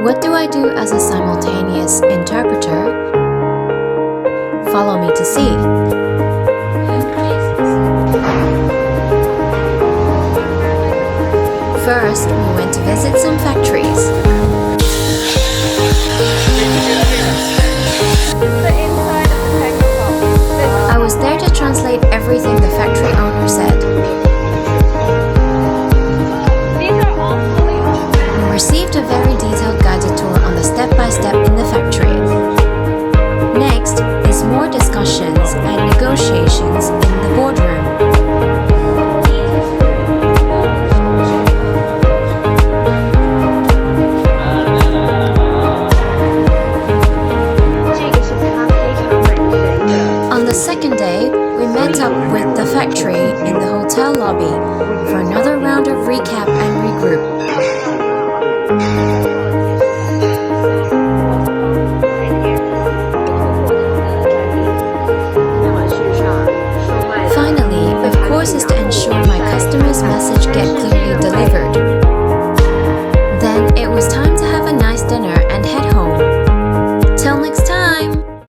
What do I do as a simultaneous interpreter? Follow me to see. First, we went to visit some factories. I was there to translate everything the factory owner said. We received a very detailed guided tour on the step-by-step in the factory. Next is more discussions and negotiations in the boardroom. On the second day, we met up with the factory in the hotel lobby for another round of recap and regroup. Finally, of course, is to ensure my customer's message get clearly delivered. Then it was time